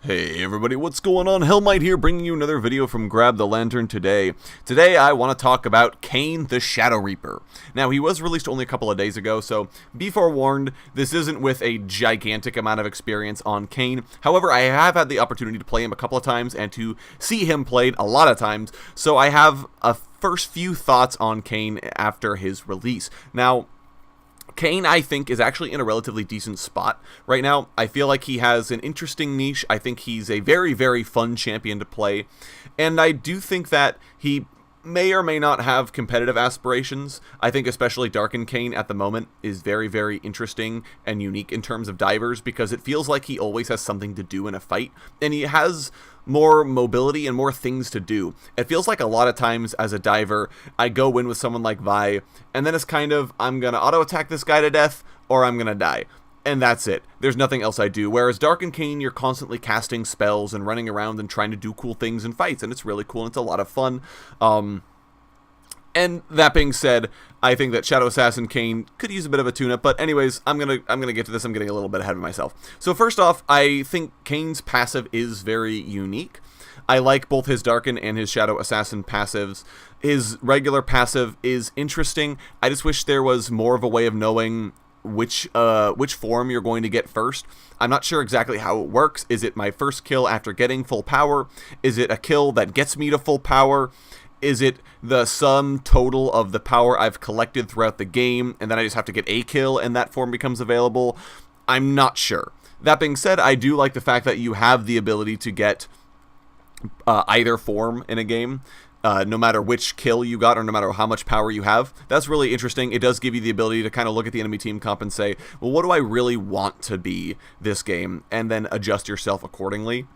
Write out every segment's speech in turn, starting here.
Hey everybody, what's going on? Hellmite here, bringing you another video from Grab the Lantern today. Today I want to talk about Kayn the Shadow Reaper. Now, he was released only a couple of days ago, so be forewarned, this isn't with a gigantic amount of experience on Kayn. However, I have had the opportunity to play him a couple of times and to see him played a lot of times, so I have a first few thoughts on Kayn after his release. Now, Kayn, I think, is actually in a relatively decent spot right now. I feel like he has an interesting niche. I think he's a very, very fun champion to play. And I do think that he may or may not have competitive aspirations. I think especially Darkin Kayn at the moment is very, very interesting and unique in terms of divers because it feels like he always has something to do in a fight. And he has more mobility and more things to do. It feels like a lot of times as a diver, I go in with someone like Vi, and then it's kind of, I'm going to auto-attack this guy to death, or I'm going to die. And that's it. There's nothing else I do. Whereas Darkin Kayn, you're constantly casting spells and running around and trying to do cool things in fights, and it's really cool, and it's a lot of fun. And that being said, I think that Shadow Assassin Kayn could use a bit of a tune-up, but anyways, I'm gonna get to this. I'm getting a little bit ahead of myself. So first off, I think Kayn's passive is very unique. I like both his Darkin and his Shadow Assassin passives. His regular passive is interesting. I just wish there was more of a way of knowing which form you're going to get first. I'm not sure exactly how it works. Is it my first kill after getting full power? Is it a kill that gets me to full power? Is it the sum total of the power I've collected throughout the game, and then I just have to get a kill and that form becomes available? I'm not sure. That being said, I do like the fact that you have the ability to get either form in a game, no matter which kill you got or no matter how much power you have. That's really interesting. It does give you the ability to kind of look at the enemy team comp and say, well, what do I really want to be this game? And then adjust yourself accordingly.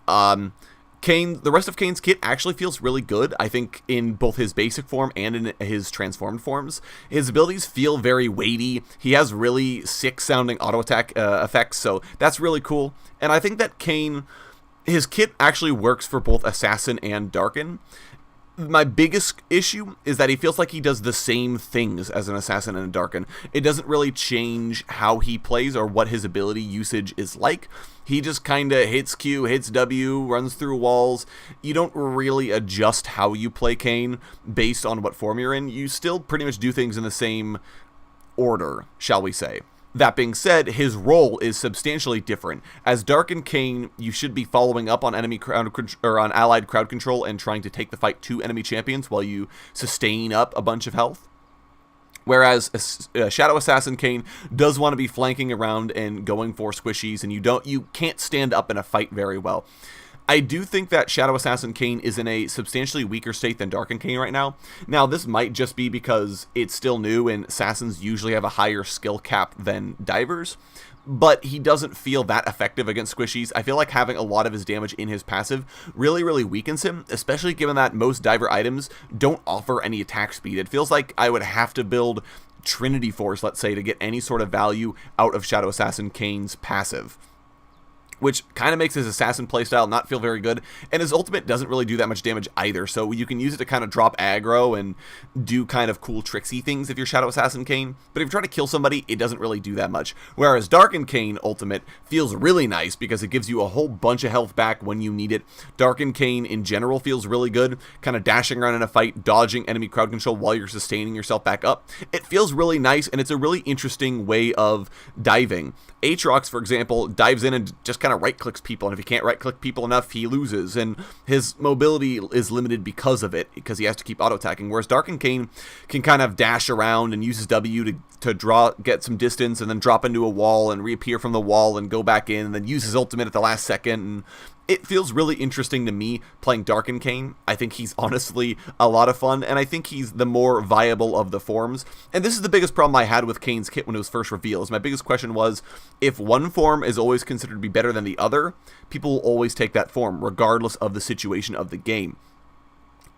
The rest of Kayn's kit actually feels really good. I think in both his basic form and in his transformed forms, his abilities feel very weighty. He has really sick sounding auto attack effects, so that's really cool. And I think that Kayn, his kit actually works for both Assassin and Darkin. My biggest issue is that he feels like he does the same things as an Assassin and a Darkin. It doesn't really change how he plays or what his ability usage is like. He just kind of hits Q, hits W, runs through walls. You don't really adjust how you play Kayn based on what form you're in. You still pretty much do things in the same order, shall we say. That being said, his role is substantially different. As Darkin Kayn, you should be following up on enemy crowd or on allied crowd control and trying to take the fight to enemy champions while you sustain up a bunch of health. Whereas Shadow Assassin Kayn does want to be flanking around and going for squishies, and you can't stand up in a fight very well. I do think that Shadow Assassin Kayn is in a substantially weaker state than Darkin Kayn right now. Now, this might just be because it's still new and Assassins usually have a higher skill cap than divers, but he doesn't feel that effective against squishies. I feel like having a lot of his damage in his passive really, really weakens him, especially given that most diver items don't offer any attack speed. It feels like I would have to build Trinity Force, let's say, to get any sort of value out of Shadow Assassin Kayn's passive, which kind of makes his Assassin playstyle not feel very good, and his ultimate doesn't really do that much damage either, so you can use it to kind of drop aggro and do kind of cool tricksy things if you're Shadow Assassin Kayn, but if you're trying to kill somebody, it doesn't really do that much. Whereas Darkin Kayn ultimate feels really nice because it gives you a whole bunch of health back when you need it. Darkin Kayn in general feels really good, kind of dashing around in a fight, dodging enemy crowd control while you're sustaining yourself back up. It feels really nice, and it's a really interesting way of diving. Aatrox, for example, dives in and just kind of right-clicks people, and if he can't right-click people enough, he loses, and his mobility is limited because of it, because he has to keep auto-attacking, whereas Darkin Kayn can kind of dash around and use his W to get some distance, and then drop into a wall, and reappear from the wall, and go back in, and then use his ultimate at the last second, and it feels really interesting to me playing Darkin Kayn. I think he's honestly a lot of fun, and I think he's the more viable of the forms. And this is the biggest problem I had with Kayn's kit when it was first revealed. My biggest question was, if one form is always considered to be better than the other, people will always take that form, regardless of the situation of the game.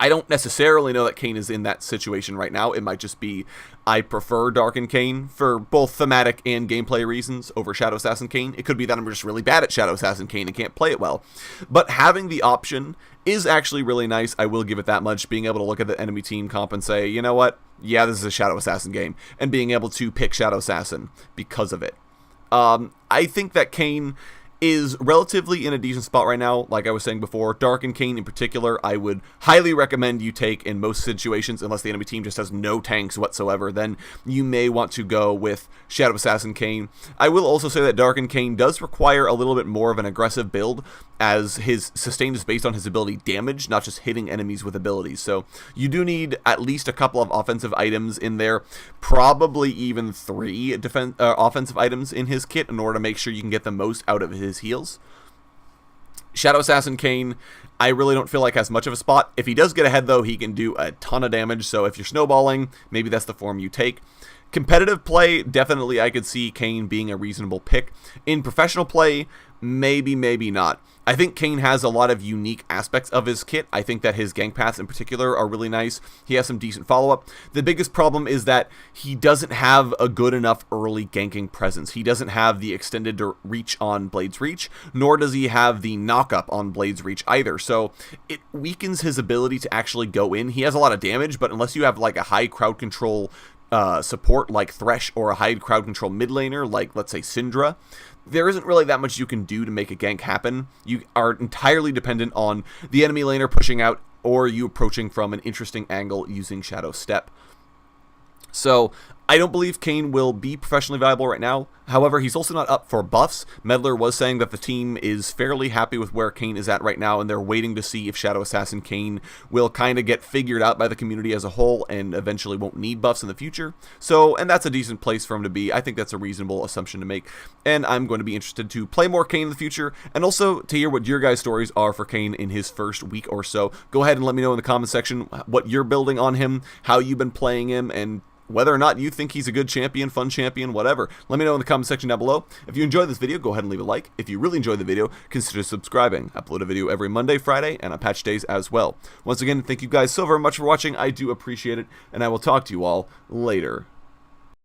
I don't necessarily know that Kayn is in that situation right now. It might just be I prefer Darkin Kayn for both thematic and gameplay reasons over Shadow Assassin Kayn. It could be that I'm just really bad at Shadow Assassin Kayn and can't play it well. But having the option is actually really nice. I will give it that much. Being able to look at the enemy team comp and say, you know what? Yeah, this is a Shadow Assassin game. And being able to pick Shadow Assassin because of it. I think that Kayn is relatively in a decent spot right now. Like I was saying before, Darkin Kayn in particular, I would highly recommend you take in most situations, unless the enemy team just has no tanks whatsoever. Then you may want to go with Shadow Assassin Kayn. I will also say that Darkin Kayn does require a little bit more of an aggressive build, as his sustain is based on his ability damage, not just hitting enemies with abilities. So you do need at least a couple of offensive items in there, probably even 3 offensive items in his kit in order to make sure you can get the most out of his heals. Shadow Assassin Kayn, I really don't feel like has much of a spot. If he does get ahead though, he can do a ton of damage, so if you're snowballing, maybe that's the form you take. Competitive play, definitely I could see Kayn being a reasonable pick. In professional play, maybe, maybe not. I think Kayn has a lot of unique aspects of his kit. I think that his gank paths in particular are really nice. He has some decent follow-up. The biggest problem is that he doesn't have a good enough early ganking presence. He doesn't have the extended reach on Blade's Reach, nor does he have the knock-up on Blade's Reach either. So it weakens his ability to actually go in. He has a lot of damage, but unless you have like a high crowd control support like Thresh, or a high crowd control mid laner like, let's say, Syndra, there isn't really that much you can do to make a gank happen. You are entirely dependent on the enemy laner pushing out, or you approaching from an interesting angle using Shadow Step. So I don't believe Kayn will be professionally viable right now. However, he's also not up for buffs. Meddler was saying that the team is fairly happy with where Kayn is at right now, and they're waiting to see if Shadow Assassin Kayn will kind of get figured out by the community as a whole and eventually won't need buffs in the future. So, and that's a decent place for him to be. I think that's a reasonable assumption to make, and I'm going to be interested to play more Kayn in the future, and also to hear what your guys' stories are for Kayn in his first week or so. Go ahead and let me know in the comment section what you're building on him, how you've been playing him, and whether or not you think he's a good champion, fun champion, whatever. Let me know in the comment section down below. If you enjoyed this video, go ahead and leave a like. If you really enjoyed the video, consider subscribing. I upload a video every Monday, Friday, and on patch days as well. Once again, thank you guys so very much for watching. I do appreciate it, and I will talk to you all later.